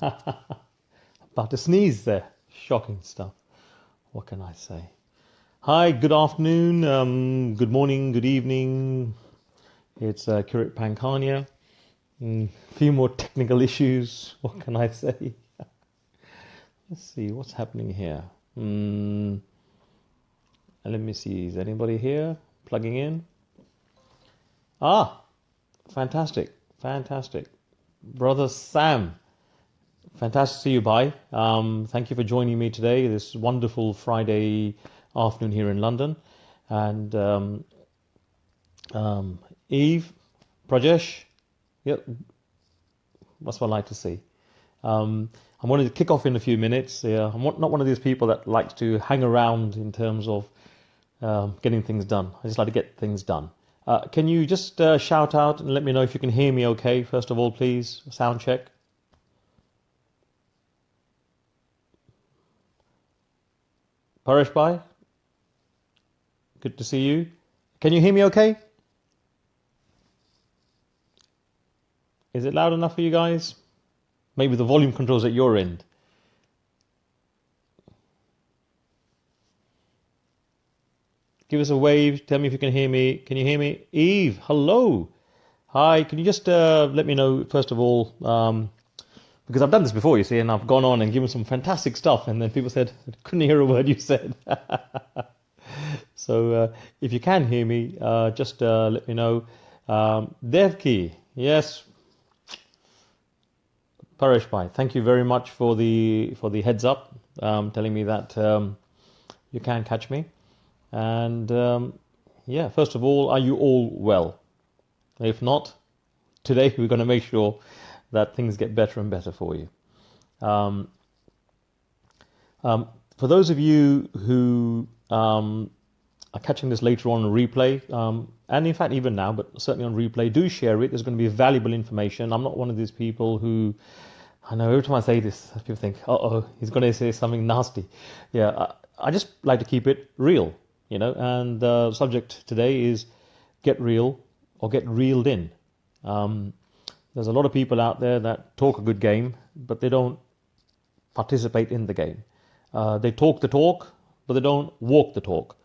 About to sneeze there. Shocking stuff. What can I say? Hi, good afternoon, good morning, good evening. It's Kirit Pankania. A few more technical issues. What can I say? Let's see what's happening here. Let me see. Is anybody here plugging in? Ah, fantastic, fantastic. Brother Sam, fantastic to see you, bye. Thank you for joining me today, this wonderful Friday afternoon here in London. And Eve, Prajesh, yep, that's what I like to see. I'm going to kick off in a few minutes. I'm not one of these people that likes to hang around in terms of getting things done. I just like to get things done. Can you just shout out and let me know if you can hear me okay, first of all, please? Sound check. Paresh Bhai, good to see you. Can you hear me okay? Is it loud enough for you guys? Maybe the volume controls at your end. Give us a wave. Tell me if you can hear me. Can you hear me? Eve, hello. Hi, can you just let me know, first of all, because I've done this before, you see, and I've gone on and given some fantastic stuff, and then people said, I couldn't hear a word you said. So if you can hear me, just let me know. Devki, yes. Paresh Bhai, thank you very much for the heads up, telling me that you can catch me. And yeah, first of all, are you all well? If not, today we're going to make sure that things get better and better for you. For those of you who are catching this later on replay, and in fact even now, but certainly on replay, do share it. There's going to be valuable information. I'm not one of these people who, I know every time I say this, people think, uh-oh, he's going to say something nasty. Yeah, I just like to keep it real, you know, and the subject today is get real or get reeled in. There's a lot of people out there that talk a good game, but they don't participate in the game. They talk the talk, but they don't walk the talk.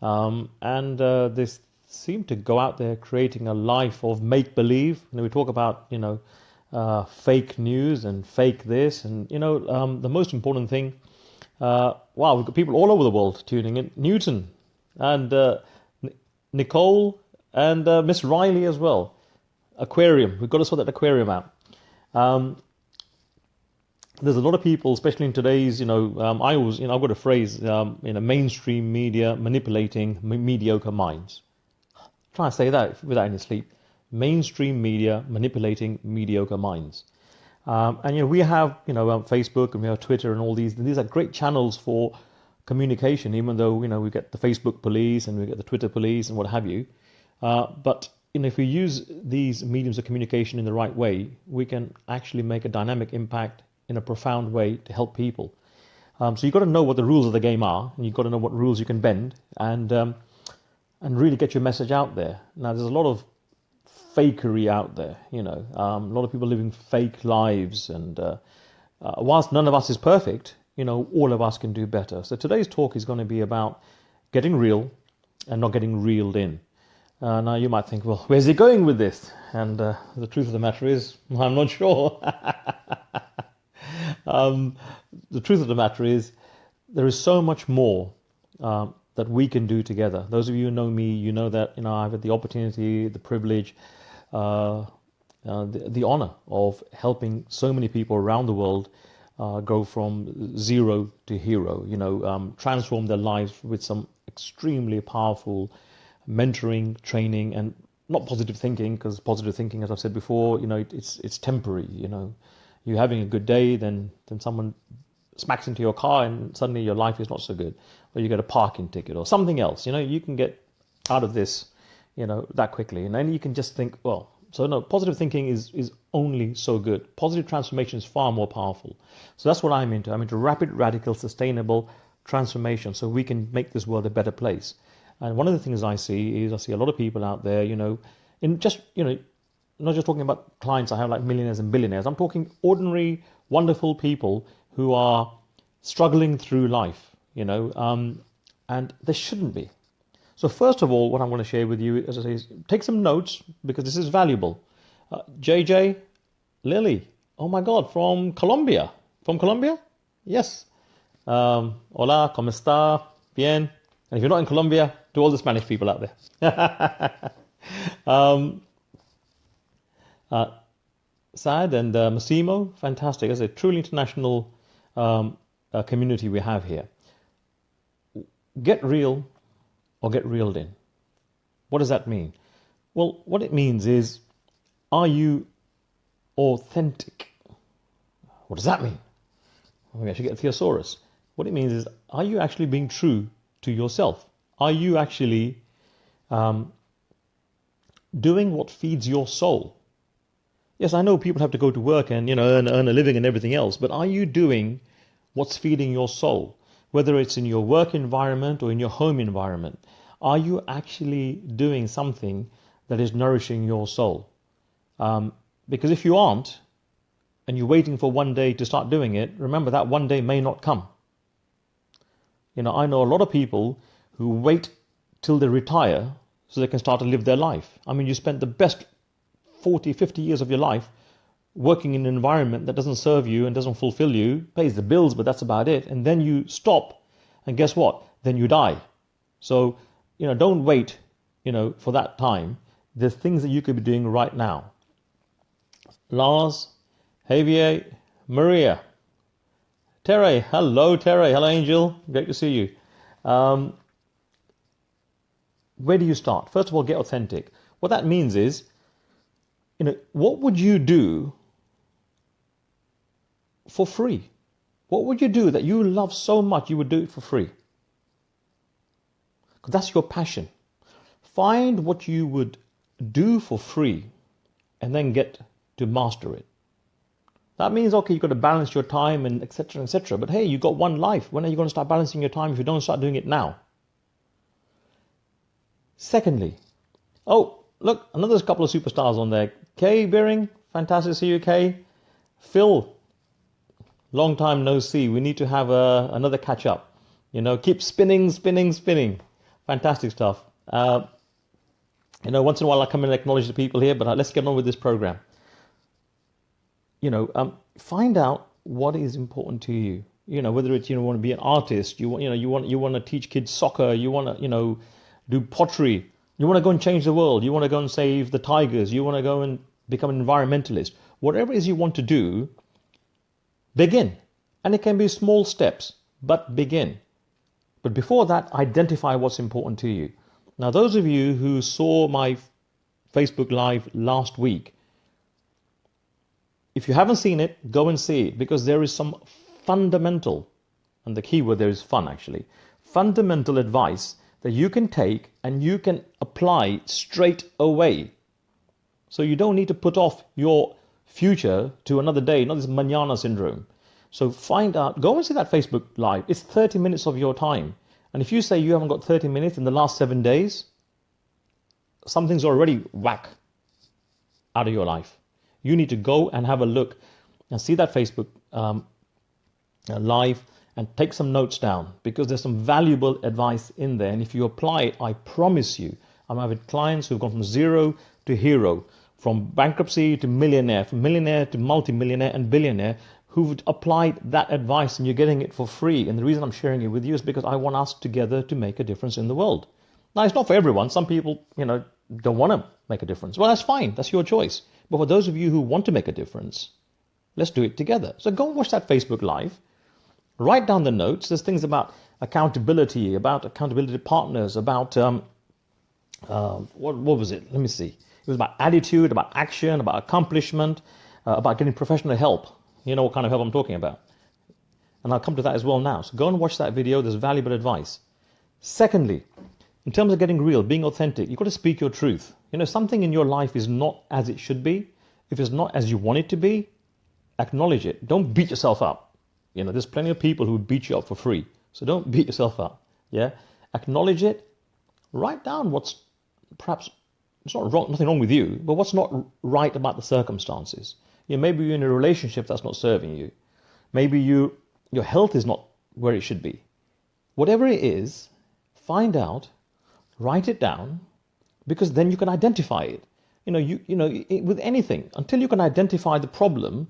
And they seem to go out there creating a life of make-believe. You know, we talk about, you know, fake news and fake this. And, you know, the most important thing, wow, we've got people all over the world tuning in. Newton and Nicole and Miss Riley as well. Aquarium, we've got to sort that aquarium out. There's a lot of people, especially in today's, you know, I always, you know, I've got a phrase, you know, mainstream media manipulating mediocre minds. Try to say that without any sleep. Mainstream media manipulating mediocre minds. And, you know, we have, you know, Facebook and we have Twitter and all these. And these are great channels for communication, even though, you know, we get the Facebook police and we get the Twitter police and what have you. But you know, if we use these mediums of communication in the right way, we can actually make a dynamic impact in a profound way to help people. So you've got to know what the rules of the game are, and you've got to know what rules you can bend, and really get your message out there. Now, there's a lot of fakery out there, you know, a lot of people living fake lives, and whilst none of us is perfect, you know, all of us can do better. So today's talk is going to be about getting real and not getting reeled in. Now you might think, well, where's he going with this? And the truth of the matter is, I'm not sure. The truth of the matter is, there is so much more that we can do together. Those of you who know me, you know that, you know, I've had the opportunity, the privilege, the honor of helping so many people around the world go from zero to hero. You know, transform their lives with some extremely powerful mentoring, training, and not positive thinking, because positive thinking, as I've said before, you know, it's temporary. You know, you're having a good day, then someone smacks into your car and suddenly your life is not so good, or you get a parking ticket or something else. You know, you can get out of this, you know, that quickly, and then you can just think, well, so no, positive thinking is only so good. Positive transformation is far more powerful. So that's what I'm into. I'm into rapid, radical, sustainable transformation, so we can make this world a better place. And one of the things I see a lot of people out there, you know, in just, you know, not just talking about clients I have like millionaires and billionaires. I'm talking ordinary, wonderful people who are struggling through life, and they shouldn't be. So first of all, what I'm going to share with you, as I say, is take some notes because this is valuable. JJ, Lily, oh my God, from Colombia. From Colombia? Yes. Hola, ¿cómo está? Bien. And if you're not in Colombia, to all the Spanish people out there. Sad and Massimo, fantastic. It's a truly international community we have here. Get real or get reeled in. What does that mean? Well, what it means is, are you authentic? What does that mean? Maybe I should get a thesaurus. What it means is, are you actually being true to yourself? Are you actually doing what feeds your soul? Yes, I know people have to go to work and earn a living and everything else, but are you doing what's feeding your soul? Whether it's in your work environment or in your home environment, are you actually doing something that is nourishing your soul? Because if you aren't, and you're waiting for one day to start doing it, remember that one day may not come. I know a lot of people who wait till they retire so they can start to live their life. I mean, you spent the best 40, 50 years of your life working in an environment that doesn't serve you and doesn't fulfill you, pays the bills, but that's about it. And then you stop, and guess what? Then you die. So, don't wait, for that time. There's things that you could be doing right now. Lars, Javier, Maria, Terry, hello Terry, hello Angel, great to see you. Where do you start? First of all, get authentic. What that means is, what would you do for free? What would you do that you love so much you would do it for free? Because that's your passion. Find what you would do for free and then get to master it. That means, okay, you've got to balance your time and etc., etc. But hey, you've got one life. When are you going to start balancing your time if you don't start doing it now? Secondly, oh, look, another couple of superstars on there. Kay Beering, fantastic to see you, Kay. Phil, long time no see. We need to have another catch up. Keep spinning. Fantastic stuff. Once in a while I come and acknowledge the people here, but let's get on with this program. Find out what is important to you. Whether it's want to be an artist, you want to teach kids soccer, you want to do pottery, you want to go and change the world, you want to go and save the tigers, you want to go and become an environmentalist. Whatever it is you want to do, begin. And it can be small steps, but begin. But before that, identify what's important to you. Now, those of you who saw my Facebook Live last week, if you haven't seen it, go and see it, because there is some fundamental, and the key word there is fun actually, fundamental advice that you can take and you can apply straight away. So you don't need to put off your future to another day, not this manana syndrome. So find out, go and see that Facebook Live. It's 30 minutes of your time. And if you say you haven't got 30 minutes in the last 7 days, something's already whack out of your life. You need to go and have a look and see that Facebook Live and take some notes down, because there's some valuable advice in there. And if you apply it, I promise you, I'm having clients who've gone from zero to hero, from bankruptcy to millionaire, from millionaire to multimillionaire and billionaire, who've applied that advice, and you're getting it for free. And the reason I'm sharing it with you is because I want us together to make a difference in the world. Now, it's not for everyone. Some people, don't want to make a difference. Well, that's fine. That's your choice. But for those of you who want to make a difference, let's do it together. So go and watch that Facebook Live. Write down the notes. There's things about accountability partners, about, what was it? Let me see. It was about attitude, about action, about accomplishment, about getting professional help. You know what kind of help I'm talking about. And I'll come to that as well now. So go and watch that video. There's valuable advice. Secondly, in terms of getting real, being authentic, you've got to speak your truth. Something in your life is not as it should be. If it's not as you want it to be, acknowledge it. Don't beat yourself up. There's plenty of people who beat you up for free. So don't beat yourself up. Yeah? Acknowledge it. Write down what's perhaps It's not wrong, nothing wrong with you, but what's not right about the circumstances? Maybe you're in a relationship that's not serving you. Maybe your health is not where it should be. Whatever it is, find out, write it down, because then you can identify it. With anything, until you can identify the problem,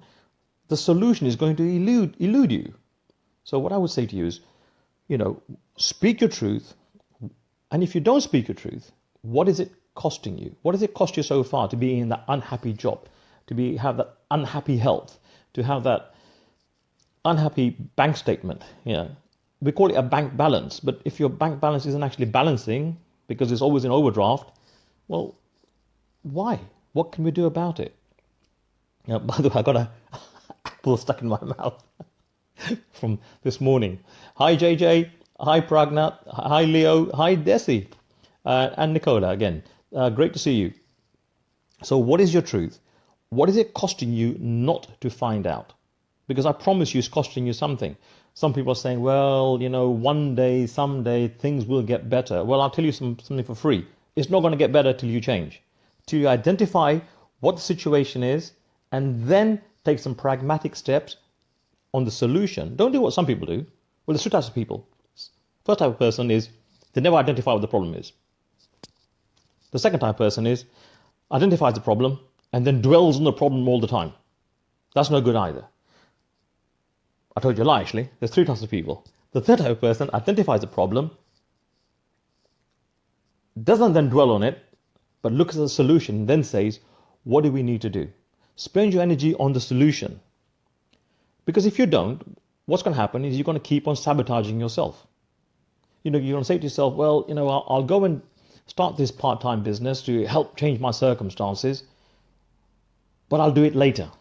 the solution is going to elude you. So what I would say to you is, speak your truth. And if you don't speak your truth, what is it costing you? What does it cost you so far to be in that unhappy job, to have that unhappy health, to have that unhappy bank statement? We call it a bank balance, but if your bank balance isn't actually balancing because it's always in overdraft, well, why? What can we do about it? By the way, I got an apple stuck in my mouth from this morning. Hi JJ, hi Pragnat, hi Leo, hi Desi, and Nicola again. Great to see you. So what is your truth? What is it costing you not to find out? Because I promise you it's costing you something. Some people are saying, well, one day, someday, things will get better. Well, I'll tell you something for free. It's not going to get better till you change. Till you identify what the situation is and then take some pragmatic steps on the solution. Don't do what some people do. Well, there's two types of people. First type of person is they never identify what the problem is. The second type of person is identifies the problem and then dwells on the problem all the time. That's no good either. I told you a lie, actually. There's three types of people. The third type of person identifies the problem, doesn't then dwell on it, but looks at the solution and then says, what do we need to do? Spend your energy on the solution. Because if you don't, what's going to happen is you're going to keep on sabotaging yourself. You're going to say to yourself, well, I'll go and start this part-time business to help change my circumstances, but I'll do it later.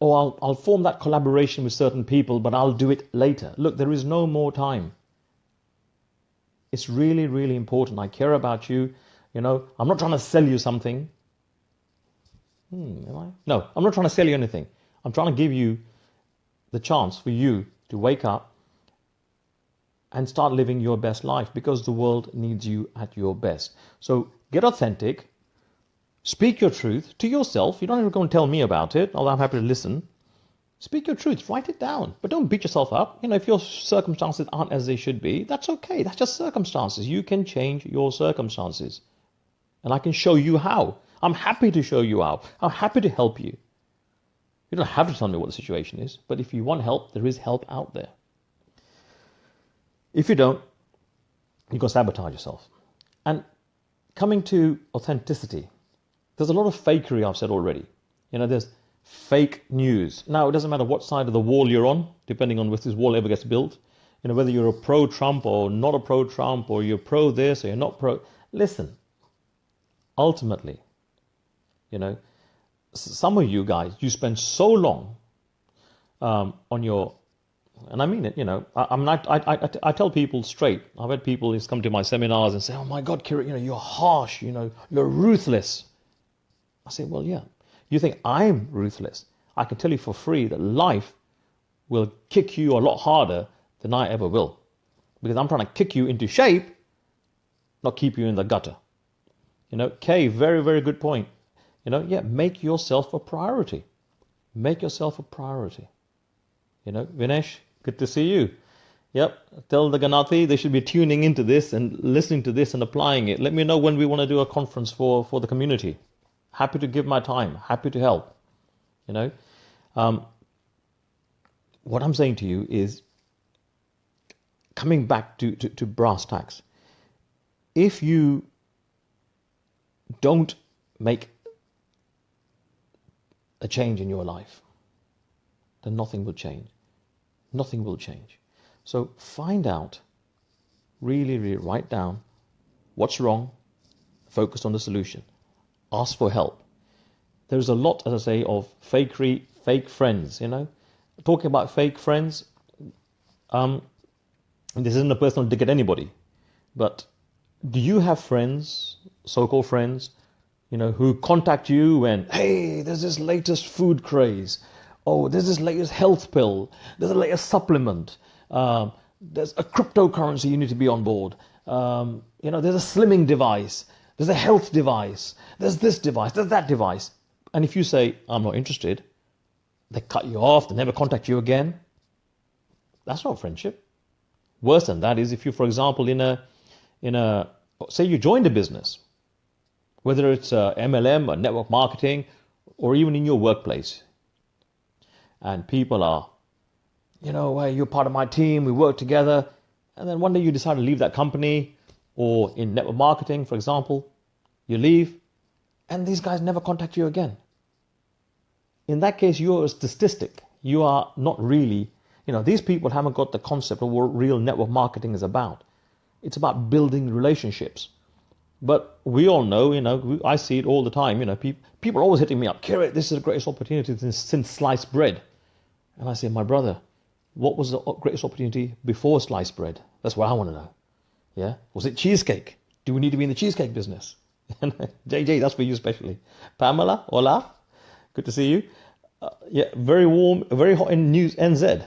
Or I'll form that collaboration with certain people, but I'll do it later. Look, there is no more time. It's really, really important. I care about you. I'm not trying to sell you something. Am I? No, I'm not trying to sell you anything. I'm trying to give you the chance for you to wake up and start living your best life, because the world needs you at your best. So get authentic. Speak your truth to yourself. You don't have to go and tell me about it, although I'm happy to listen. Speak your truth. Write it down. But don't beat yourself up. If your circumstances aren't as they should be, that's okay. That's just circumstances. You can change your circumstances. And I can show you how. I'm happy to show you how. I'm happy to help you. You don't have to tell me what the situation is, but if you want help, there is help out there. If you don't, you're going to sabotage yourself. And coming to authenticity, there's a lot of fakery, I've said already. There's fake news. Now, it doesn't matter what side of the wall you're on, depending on if this wall ever gets built. Whether you're a pro-Trump or not a pro-Trump, or you're pro this or you're not pro. Listen, ultimately, some of you guys, you spend so long on your, and I mean it, I tell people straight. I've had people who's come to my seminars and say, oh my God, Kirit, you're harsh, you're ruthless. I say, well, yeah. You think I'm ruthless? I can tell you for free that life will kick you a lot harder than I ever will. Because I'm trying to kick you into shape, not keep you in the gutter. Kay, very, very good point. Make yourself a priority. Make yourself a priority. Vinesh, good to see you. Yep, tell the Ganati they should be tuning into this and listening to this and applying it. Let me know when we want to do a conference for the community. Happy to give my time. Happy to help. What I'm saying to you is, coming back to brass tacks, if you don't make a change in your life, then nothing will change. Nothing will change. So find out, really, really write down what's wrong, focus on the solution, ask for help. There's a lot, as I say, of fakery, fake friends, Talking about fake friends, this isn't a personal dig at anybody, but do you have friends, so-called friends, who contact you when, hey, there's this latest food craze, oh, there's this latest health pill, there's a latest supplement, there's a cryptocurrency you need to be on board, there's a slimming device, There's a health device. There's this device. There's that device. And if you say, I'm not interested, they cut you off. They never contact you again. That's not friendship. Worse than that is if you, for example, say you joined a business, whether it's MLM or network marketing, or even in your workplace, and people are, hey, you're part of my team, we work together, and then one day you decide to leave that company, or in network marketing, for example, you leave, and these guys never contact you again. In that case, you're a statistic. You are not really, these people haven't got the concept of what real network marketing is about. It's about building relationships. But we all know, I see it all the time, people are always hitting me up, Kirit, this is the greatest opportunity since sliced bread. And I say, my brother, what was the greatest opportunity before sliced bread? That's what I want to know. Yeah? Was it cheesecake? Do we need to be in the cheesecake business? JJ, that's for you especially. Pamela, hola. Good to see you. Yeah, very warm, very hot in News NZ.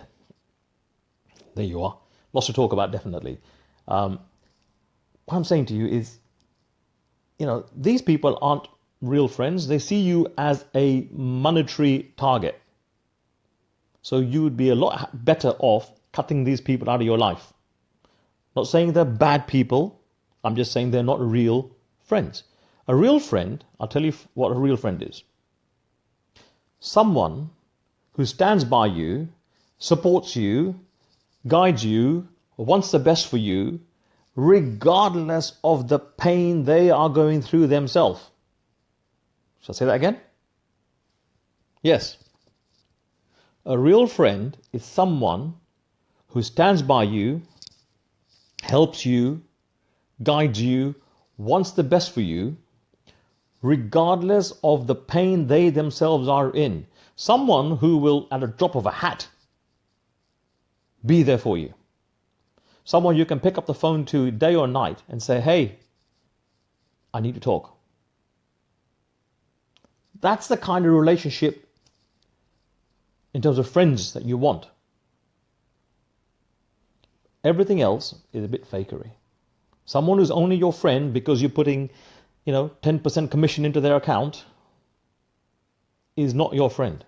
There you are. Lots to talk about, definitely. What I'm saying to you is, these people aren't real friends. They see you as a monetary target. So you would be a lot better off cutting these people out of your life. Not saying they're bad people. I'm just saying they're not real friends. A real friend, I'll tell you what a real friend is. Someone who stands by you, supports you, guides you, wants the best for you, regardless of the pain they are going through themselves. Shall I say that again? Yes. A real friend is someone who stands by you, helps you, guides you, wants the best for you, regardless of the pain they themselves are in. Someone who will, at a drop of a hat, be there for you. Someone you can pick up the phone to day or night and say, hey, I need to talk. That's the kind of relationship in terms of friends that you want. Everything else is a bit fakery. Someone who's only your friend because you're putting, 10% commission into their account is not your friend.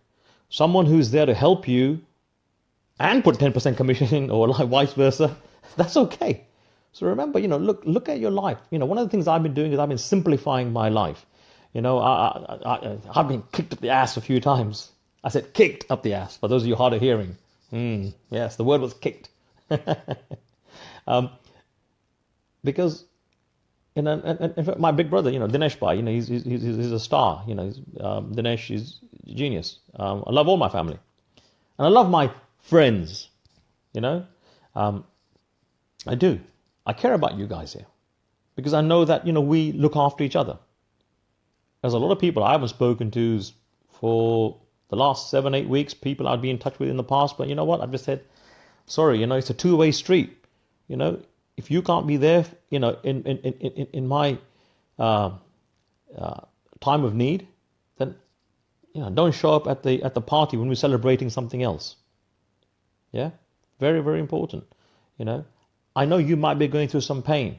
Someone who's there to help you and put 10% commission in, or like vice versa, that's okay. So remember, look at your life. One of the things I've been doing is I've been simplifying my life. I've been kicked up the ass a few times. I said kicked up the ass, for those of you hard of hearing. Yes, the word was kicked. Because, in fact, my big brother, Dinesh Bhai, he's a star. Dinesh is a genius. I love all my family. And I love my friends, I do. I care about you guys here. Because I know that, we look after each other. There's a lot of people I haven't spoken to for the last 7-8 weeks, people I'd be in touch with in the past, but you know what? I've just said, sorry, it's a two-way street. If you can't be there, in my time of need, then don't show up at the party when we're celebrating something else. Yeah, very, very important. I know you might be going through some pain,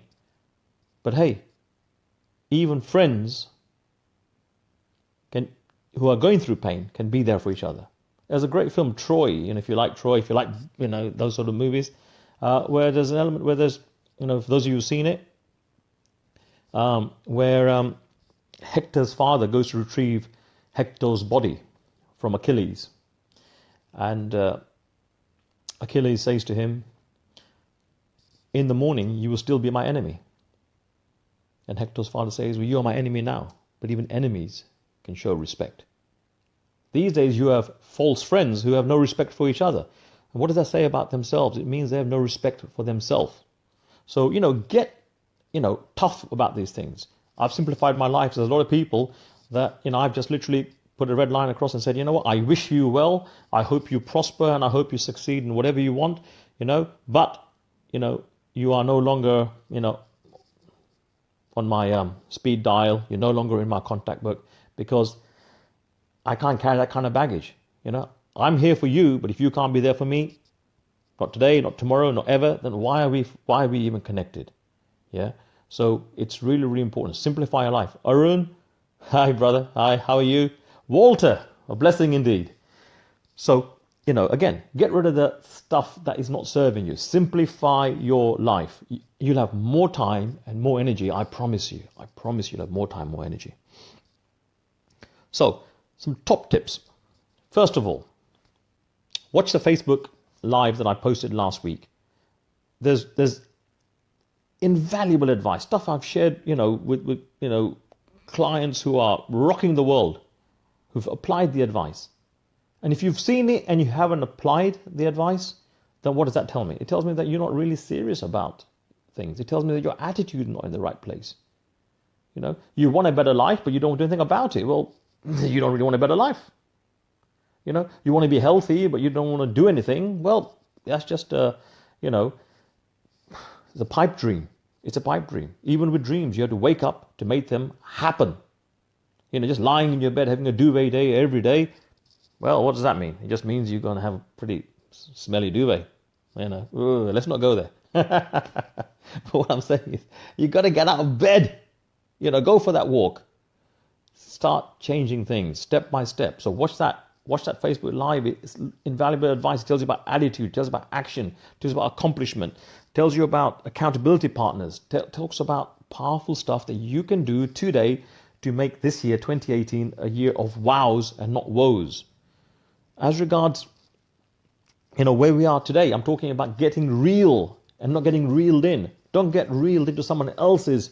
but hey, even friends who are going through pain can be there for each other. There's a great film, Troy. If you like Troy, if you like those sort of movies, where there's an element where there's for those of you who've seen it, where Hector's father goes to retrieve Hector's body from Achilles, and Achilles says to him, in the morning you will still be my enemy. And Hector's father says, well, you are my enemy now, but even enemies can show respect. These days you have false friends who have no respect for each other. And what does that say about themselves? It means they have no respect for themselves. So, get, tough about these things. I've simplified my life. There's a lot of people that, I've just literally put a red line across and said, I wish you well. I hope you prosper and I hope you succeed in whatever you want, but, you are no longer, on my speed dial. You're no longer in my contact book because I can't carry that kind of baggage. I'm here for you, but if you can't be there for me, not today, not tomorrow, not ever, then why are we even connected? Yeah. So it's really, really important. Simplify your life. Arun, hi brother. Hi, how are you? Walter, a blessing indeed. So, again, get rid of the stuff that is not serving you. Simplify your life. You'll have more time and more energy. I promise you. I promise you'll have more time, more energy. So, some top tips. First of all, watch the Facebook Live that I posted last week. There's invaluable advice, stuff I've shared, with clients who are rocking the world, who've applied the advice. And if you've seen it and you haven't applied the advice, then what does that tell me? It tells me that you're not really serious about things. It tells me that your attitude is not in the right place. You want a better life, but you don't do anything about it. Well, you don't really want a better life. You want to be healthy, but you don't want to do anything. Well, that's just it's a pipe dream. It's a pipe dream. Even with dreams, you have to wake up to make them happen. Just lying in your bed, having a duvet day every day. Well, what does that mean? It just means you're going to have a pretty smelly duvet. Let's not go there. But what I'm saying is, you got to get out of bed. Go for that walk. Start changing things step by step. So watch that Facebook Live. It's invaluable advice. It tells you about attitude, tells you about action, tells you about accomplishment, tells you about accountability partners, talks about powerful stuff that you can do today to make this year, 2018, a year of wows and not woes. As regards, where we are today, I'm talking about getting real and not getting reeled in. Don't get reeled into someone else's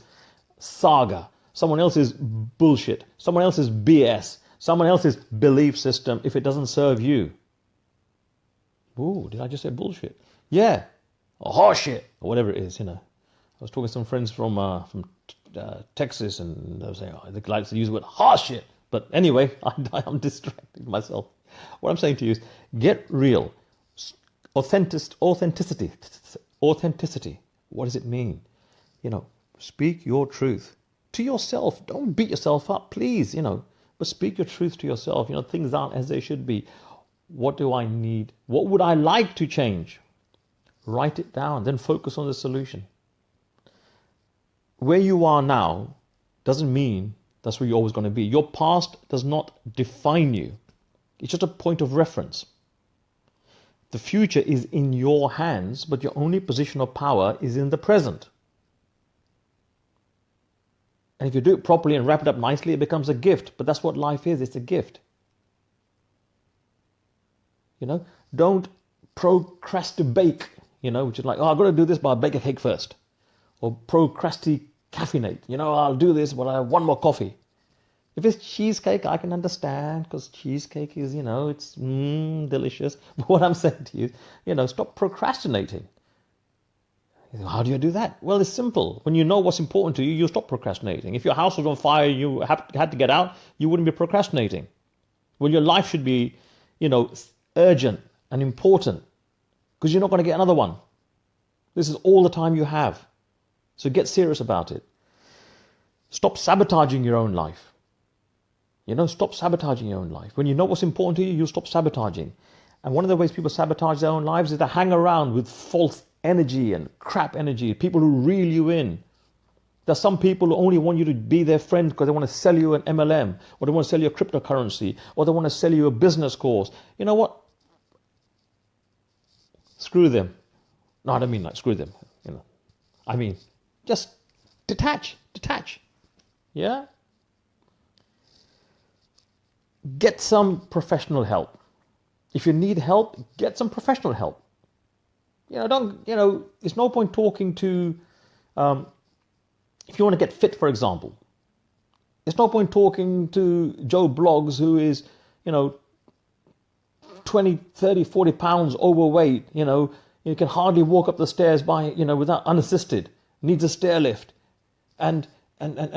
saga, someone else's bullshit, someone else's BS, someone else's belief system if it doesn't serve you. Ooh, did I just say bullshit? Yeah, or horseshit, or whatever it is, I was talking to some friends from Texas, and they were saying, they like to use the word horseshit. But anyway, I'm distracting myself. What I'm saying to you is, get real. Authenticity. What does it mean? Speak your truth to yourself. Don't beat yourself up, please, but speak your truth to yourself. Things aren't as they should be. What do I need? What would I like to change? Write it down, then focus on the solution. Where you are now doesn't mean that's where you're always going to be. Your past does not define you. It's just a point of reference. The future is in your hands, but your only position of power is in the present. And if you do it properly and wrap it up nicely, it becomes a gift. But that's what life is. It's a gift. Don't procrastinate, which is like, I've got to do this, but I'll bake a cake first. Or procrastinate. I'll do this, but I have one more coffee. If it's cheesecake, I can understand, because cheesecake is, it's delicious. But what I'm saying to you is, stop procrastinating. How do you do that? Well, it's simple. When you know what's important to you, you'll stop procrastinating. If your house was on fire, you had to get out, you wouldn't be procrastinating. Well, your life should be, urgent and important, because you're not going to get another one. This is all the time you have. So get serious about it. Stop sabotaging your own life. Stop sabotaging your own life. When you know what's important to you, you'll stop sabotaging. And one of the ways people sabotage their own lives is to hang around with false energy and crap energy, people who reel you in. There's some people who only want you to be their friend because they want to sell you an MLM, or they want to sell you a cryptocurrency, or they want to sell you a business course. You know what? Screw them. No, I don't mean like screw them. I mean, just detach. Yeah? Get some professional help. If you need help, get some professional help. It's no point talking to, if you want to get fit, for example, it's no point talking to Joe Bloggs, who is, 20, 30, 40 pounds overweight, you can hardly walk up the stairs without unassisted, needs a stair lift, and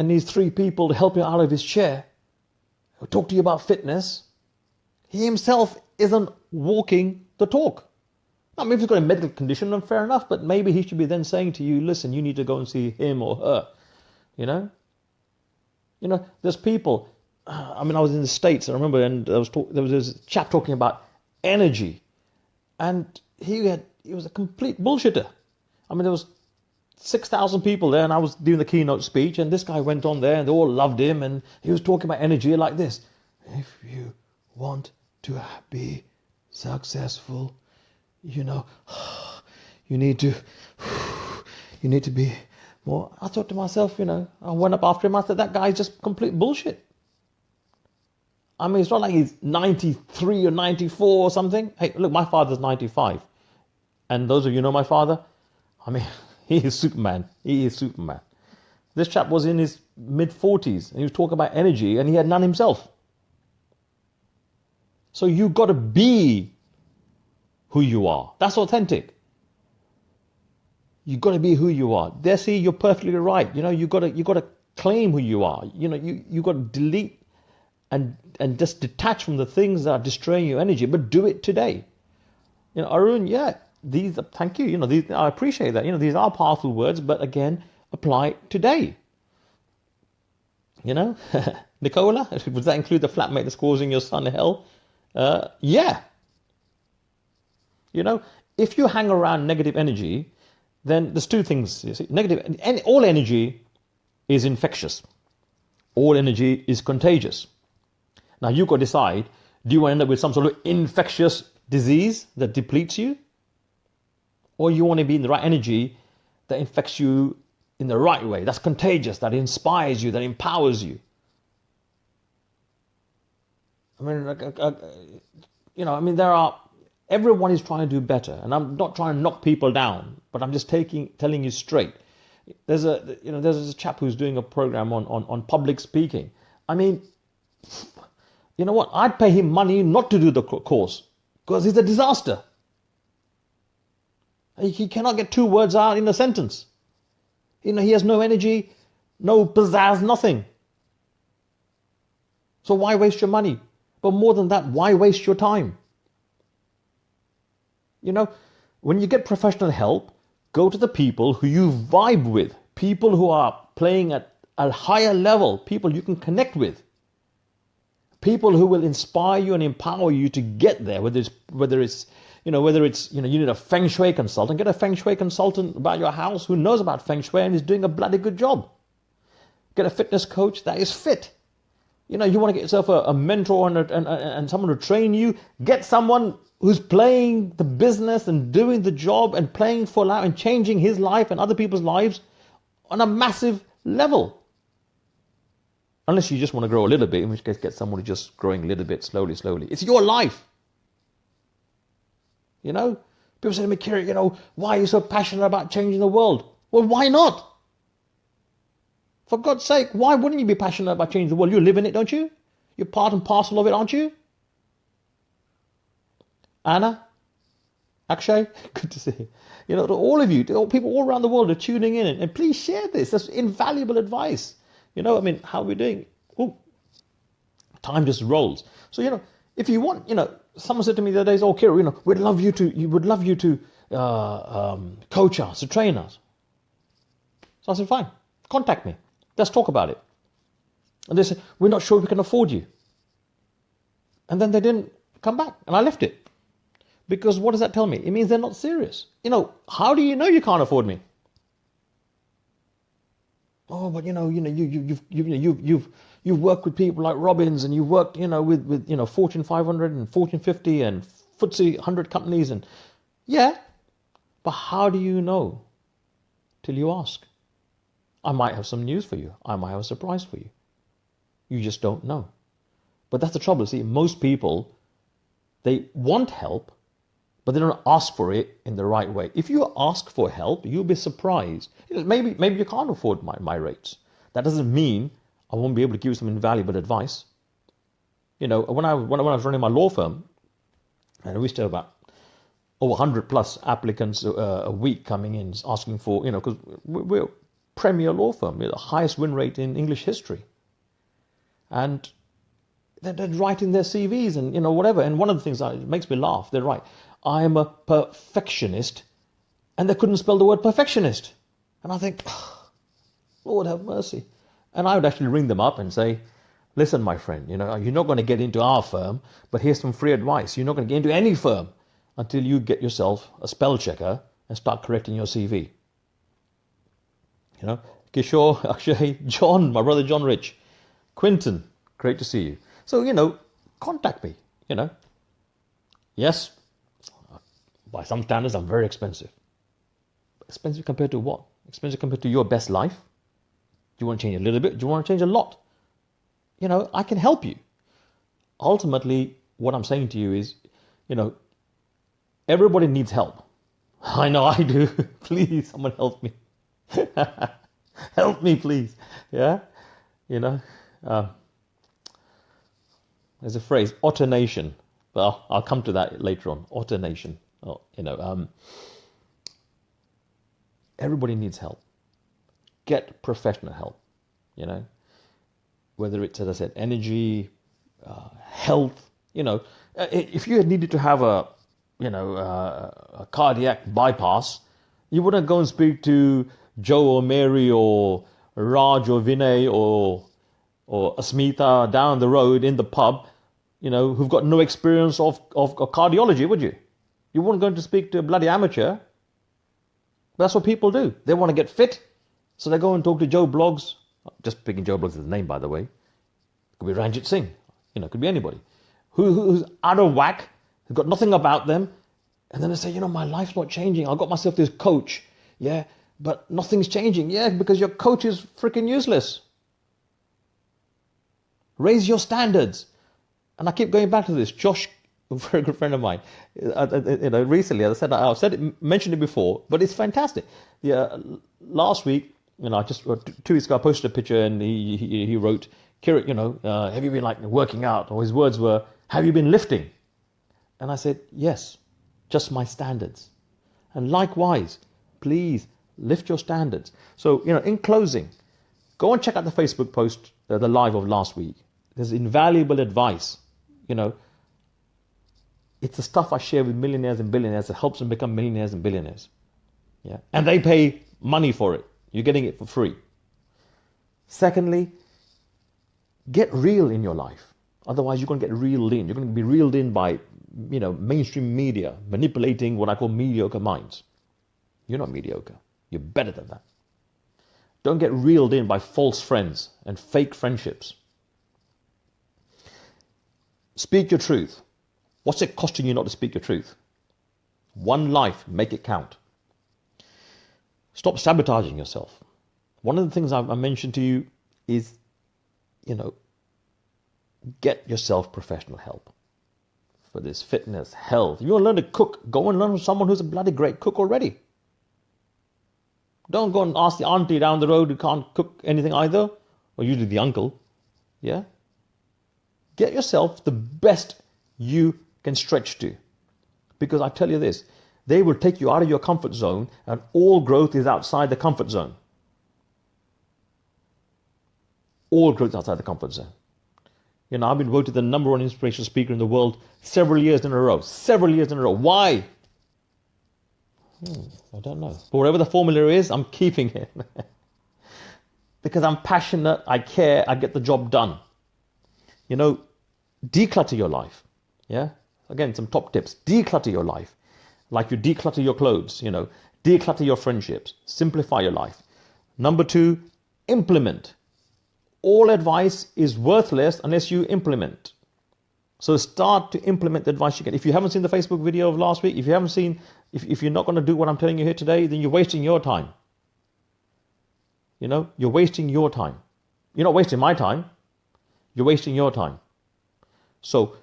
needs 3 people to help him out of his chair. He'll talk to you about fitness. He himself isn't walking the talk. Now, maybe he's got a medical condition, and fair enough, but maybe he should be then saying to you, listen, you need to go and see him or her, there's people, I was in the States, I remember, and there was this chap talking about energy, and he was a complete bullshitter. There was 6,000 people there, and I was doing the keynote speech, and this guy went on there, and they all loved him, and he was talking about energy like this. If you want to be successful, you know, you need to be more. I thought to myself, I went up after him. I thought, that guy's just complete bullshit. I mean, it's not like he's 93 or 94 or something. Hey, look, my father's 95. And those of you who know my father, I mean, he is Superman. He is Superman. This chap was in his mid-40s, and he was talking about energy, and he had none himself. So you've got to be who you are. That's authentic. You've got to be who you are. Desi, you're perfectly right. You've got to claim who you are. You've got to delete and just detach from the things that are destroying your energy, but do it today. Arun, thank you. I appreciate that. These are powerful words, but again, apply today. Nicola, does that include the flatmate that's causing your son hell? Yeah. If you hang around negative energy, then there's two things. You see, all energy is infectious. All energy is contagious. Now you've got to decide, do you want to end up with some sort of infectious disease that depletes you? Or you want to be in the right energy that infects you in the right way, that's contagious, that inspires you, that empowers you? Everyone is trying to do better, and I'm not trying to knock people down, but I'm just telling you straight. There's a chap who's doing a program on public speaking. I mean, you know what? I'd pay him money not to do the course because he's a disaster. He cannot get two words out in a sentence. He has no energy, no pizzazz, nothing. So why waste your money? But more than that, why waste your time? When you get professional help, go to the people who you vibe with, people who are playing at a higher level, people you can connect with, people who will inspire you and empower you to get there. Whether it's you need a feng shui consultant, get a feng shui consultant about your house who knows about feng shui and is doing a bloody good job. Get a fitness coach that is fit. You want to get yourself a mentor and someone to train you. Get someone who's playing the business and doing the job and playing full out and changing his life and other people's lives on a massive level. Unless you just want to grow a little bit, in which case get someone who's just growing a little bit, slowly. It's your life. People say to me, Kieran, why are you so passionate about changing the world? Well, why not? For God's sake, why wouldn't you be passionate about changing the world? You live in it, don't you? You're part and parcel of it, aren't you? Anna, Akshay, good to see you. To all of you, people all around the world are tuning in, and please share this. That's invaluable advice. How are we doing? Ooh, time just rolls. So, if you want, someone said to me the other day, "Oh, Kira, we'd love you to coach us, to train us." So I said, "Fine, contact me. Let's talk about it." And they said, "We're not sure we can afford you." And then they didn't come back, and I left it. Because what does that tell me? It means they're not serious. How do you know you can't afford me? Oh, but you've worked with people like Robbins, and you've worked with Fortune 500 and Fortune 50 and FTSE 100 companies, and yeah, but how do you know till you ask? I might have some news for you. I might have a surprise for you. You just don't know. But that's the trouble. See, most people, they want help, but they don't ask for it in the right way. If you ask for help, you'll be surprised. Maybe you can't afford my rates. That doesn't mean I won't be able to give you some invaluable advice. When I was running my law firm, and we used to have about over 100 plus applicants a week coming in asking for, because we're a premier law firm, we're the highest win rate in English history. And they're writing their CVs and, whatever. And one of the things that makes me laugh, they're right. I'm a perfectionist, and they couldn't spell the word perfectionist. And I think, oh, Lord have mercy. And I would actually ring them up and say, listen, my friend, you're not going to get into our firm, but here's some free advice. You're not going to get into any firm until you get yourself a spell checker and start correcting your CV. You know, Kishore, Akshay, John, my brother John Rich, Quinton, great to see you. So, contact me, Yes, by some standards, I'm very expensive. Expensive compared to what? Expensive compared to your best life? Do you want to change a little bit? Do you want to change a lot? I can help you. Ultimately, what I'm saying to you is, everybody needs help. I know I do. Please, someone help me. Help me, please. Yeah? There's a phrase, automation. Well, I'll come to that later on. Automation. Everybody needs help. Get professional help. Whether it's, as I said, energy, health. If you had needed to have a cardiac bypass, you wouldn't go and speak to Joe or Mary or Raj or Vinay or Asmita down the road in the pub, who've got no experience of cardiology, would you? You wouldn't go to speak to a bloody amateur. That's what people do. They want to get fit, so they go and talk to Joe Bloggs. Just picking Joe Bloggs as a name, by the way. Could be Ranjit Singh. Could be anybody. Who's out of whack, who's got nothing about them, and then they say, my life's not changing. I got myself this coach, yeah, but nothing's changing. Yeah, because your coach is freaking useless. Raise your standards. And I keep going back to this. Josh, a very good friend of mine, recently, as I said, mentioned it before, but it's fantastic. Yeah, last week, just 2 weeks ago, I posted a picture and he wrote, Kirit, have you been working out? Or his words were, have you been lifting? And I said, yes, just my standards. And likewise, please lift your standards. So, in closing, go and check out the Facebook post, the live of last week. There's invaluable advice. It's the stuff I share with millionaires and billionaires that helps them become millionaires and billionaires. Yeah. And they pay money for it. You're getting it for free. Secondly, get real in your life. Otherwise, you're going to get reeled in. You're going to be reeled in by, mainstream media manipulating what I call mediocre minds. You're not mediocre. You're better than that. Don't get reeled in by false friends and fake friendships. Speak your truth. What's it costing you not to speak your truth? One life, make it count. Stop sabotaging yourself. One of the things I mentioned to you is, get yourself professional help for this fitness, health. You want to learn to cook, go and learn from someone who's a bloody great cook already. Don't go and ask the auntie down the road who can't cook anything either, or usually the uncle. Yeah? Get yourself the best you can stretch to. Because I tell you this, they will take you out of your comfort zone, and all growth is outside the comfort zone. All growth is outside the comfort zone. I've been voted the #1 inspirational speaker in the world several years in a row. Why? I don't know. But whatever the formula is, I'm keeping it. Because I'm passionate, I care, I get the job done. Declutter your life. Yeah? Again, some top tips. Declutter your life. Like you declutter your clothes, declutter your friendships, simplify your life. Number 2, implement. All advice is worthless unless you implement. So start to implement the advice you get. If you haven't seen the Facebook video of last week, if you're not going to do what I'm telling you here today, then you're wasting your time. You're wasting your time. You're not wasting my time. You're wasting your time. So,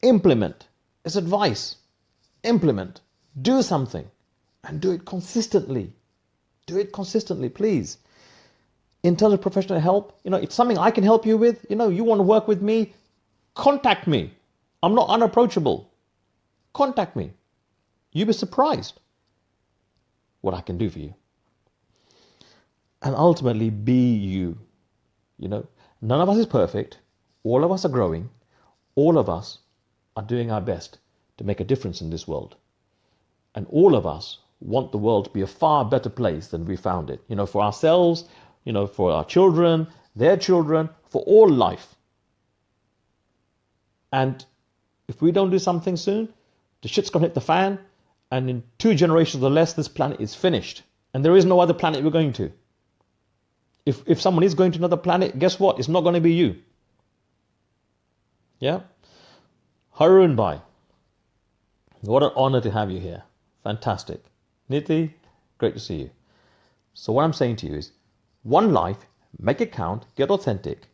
implement. It's advice. Implement. Do something. And do it consistently. Do it consistently, please. In terms of professional help, it's something I can help you with. You want to work with me, contact me. I'm not unapproachable. Contact me. You'll be surprised what I can do for you. And ultimately, be you. None of us is perfect. All of us are growing. All of us are doing our best to make a difference in this world. And all of us want the world to be a far better place than we found it. For ourselves, for our children, their children, for all life. And if we don't do something soon, the shit's going to hit the fan, and in 2 generations or less, this planet is finished. And there is no other planet we're going to. If someone is going to another planet, guess what? It's not going to be you. Yeah? Harun Bhai, what an honor to have you here. Fantastic. Niti, great to see you. So what I'm saying to you is, one life, make it count, get authentic,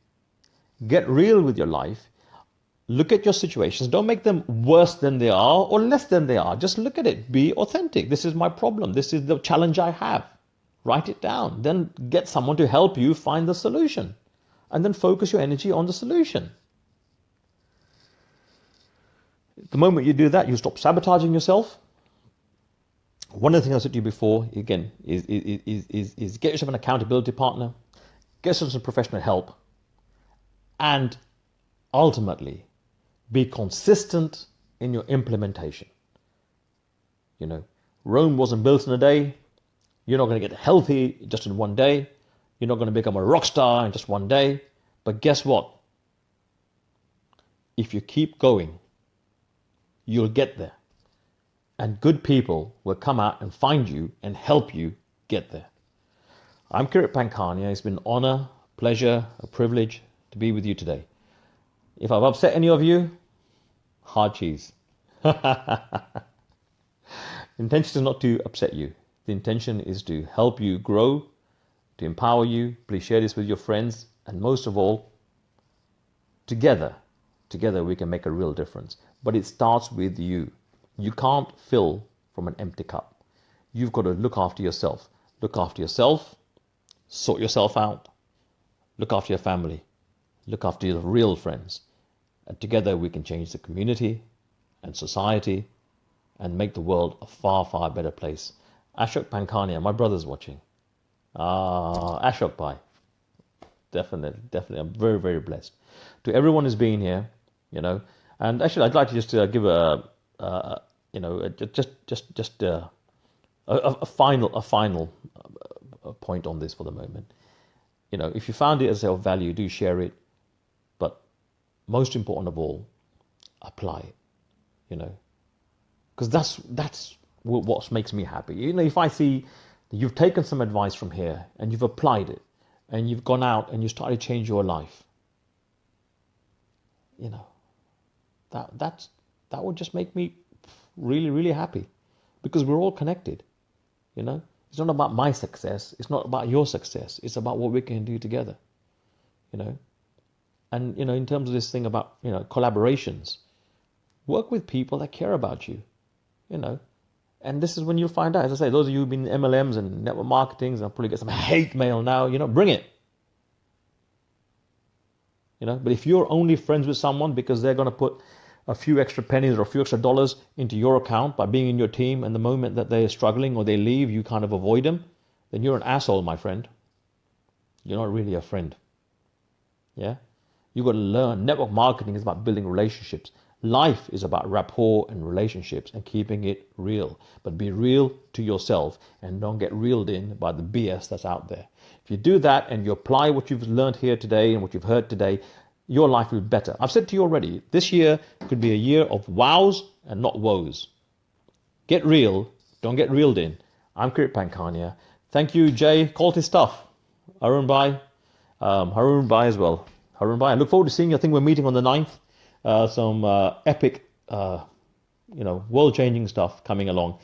get real with your life, look at your situations, don't make them worse than they are or less than they are. Just look at it, be authentic. This is my problem, this is the challenge I have. Write it down, then get someone to help you find the solution, and then focus your energy on the solution. The moment you do that, you stop sabotaging yourself. One of the things I said to you before, again, is get yourself an accountability partner, get yourself some professional help, and ultimately be consistent in your implementation. You know, Rome wasn't built in a day. You're not going to get healthy just in one day. You're not going to become a rock star in just one day. But guess what? If you keep going, you'll get there. And good people will come out and find you and help you get there. I'm Kirit Pankhania. It's been an honor, pleasure, a privilege to be with you today. If I've upset any of you, hard cheese. The intention is not to upset you. The intention is to help you grow, to empower you. Please share this with your friends. And most of all, together we can make a real difference. But it starts with you. You can't fill from an empty cup. You've got to look after yourself. Look after yourself, sort yourself out, look after your family, look after your real friends. And together we can change the community and society and make the world a far, far better place. Ashok Pankhania, my brother's watching. Ashok Bhai. Definitely. I'm very, very blessed. To everyone who's been here, you know, and actually I'd like to just give a final point on this for the moment. You know, if you found it as of value, do share it. But most important of all, apply it. You know, because that's what makes me happy. You know, if I see that you've taken some advice from here and you've applied it, and you've gone out and you started to change your life, you know, that would just make me really, really happy, because we're all connected. You know, it's not about my success, it's not about your success, it's about what we can do together. You know, and you know, in terms of this thing about, you know, collaborations, work with people that care about you. You know, and this is when you'll find out. As I say, those of you who've been in MLMs and network marketing, and I'll probably get some hate mail now. You know, bring it. You know, but if you're only friends with someone because they're going to put a few extra pennies or a few extra dollars into your account by being in your team, and the moment that they're struggling or they leave, you kind of avoid them, then you're an asshole, my friend. You're not really a friend. Yeah? You've got to learn. Network marketing is about building relationships. Life is about rapport and relationships and keeping it real. But be real to yourself and don't get reeled in by the BS that's out there. If you do that and you apply what you've learned here today and what you've heard today, your life will be better. I've said to you already, this year could be a year of wows and not woes. Get real, don't get reeled in. I'm Kirit Pankhania. Thank you, Jay. Quality stuff. Harun Bhai as well. Harun Bhai, I look forward to seeing you. I think we're meeting on the 9th. Some epic, world-changing stuff coming along.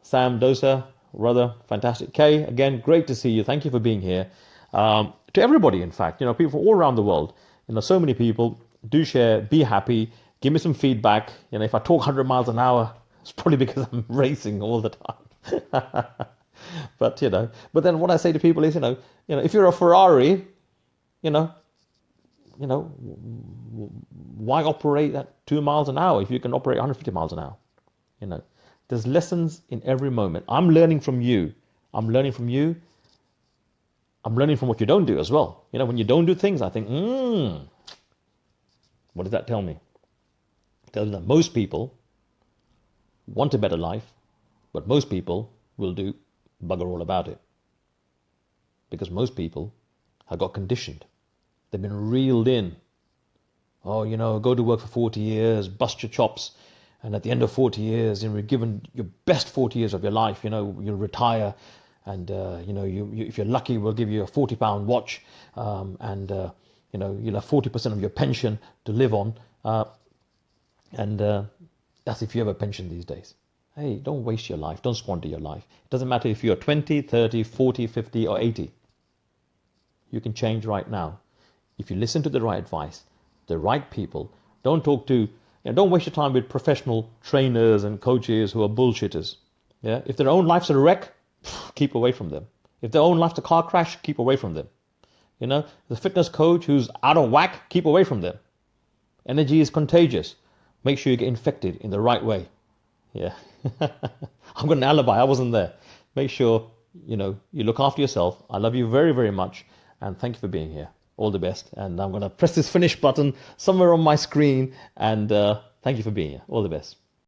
Sam Dosa, brother, fantastic. Kay, again, great to see you. Thank you for being here. To everybody, in fact, you know, people from all around the world. You know, so many people. Do share, be happy, give me some feedback. You know, if I talk 100 miles an hour, it's probably because I'm racing all the time. But then what I say to people is, you know, if you're a Ferrari, why operate at 2 miles an hour if you can operate 150 miles an hour? You know, there's lessons in every moment. I'm learning from you. I'm learning from what you don't do as well. You know, when you don't do things, I think, what does that tell me? It tells me that most people want a better life, but most people will do bugger all about it. Because most people have got conditioned. They've been reeled in. Oh, you know, go to work for 40 years, bust your chops, And at the end of 40 years, you're given your best 40 years of your life, you'll retire, and if you're lucky, we'll give you a £40 watch, and you'll have 40% of your pension to live on, and that's if you have a pension these days. Hey, don't waste your life. Don't squander your life. It doesn't matter if you're 20, 30, 40, 50, or 80. You can change right now. If you listen to the right advice, the right people, don't waste your time with professional trainers and coaches who are bullshitters. Yeah? If their own life's a wreck, keep away from them. If their own life's a car crash, keep away from them. The fitness coach who's out of whack, keep away from them. Energy is contagious. Make sure you get infected in the right way. Yeah. I've got an alibi. I wasn't there. Make sure, you look after yourself. I love you very, very much. And thank you for being here. All the best. And I'm going to press this finish button somewhere on my screen. And thank you for being here. All the best.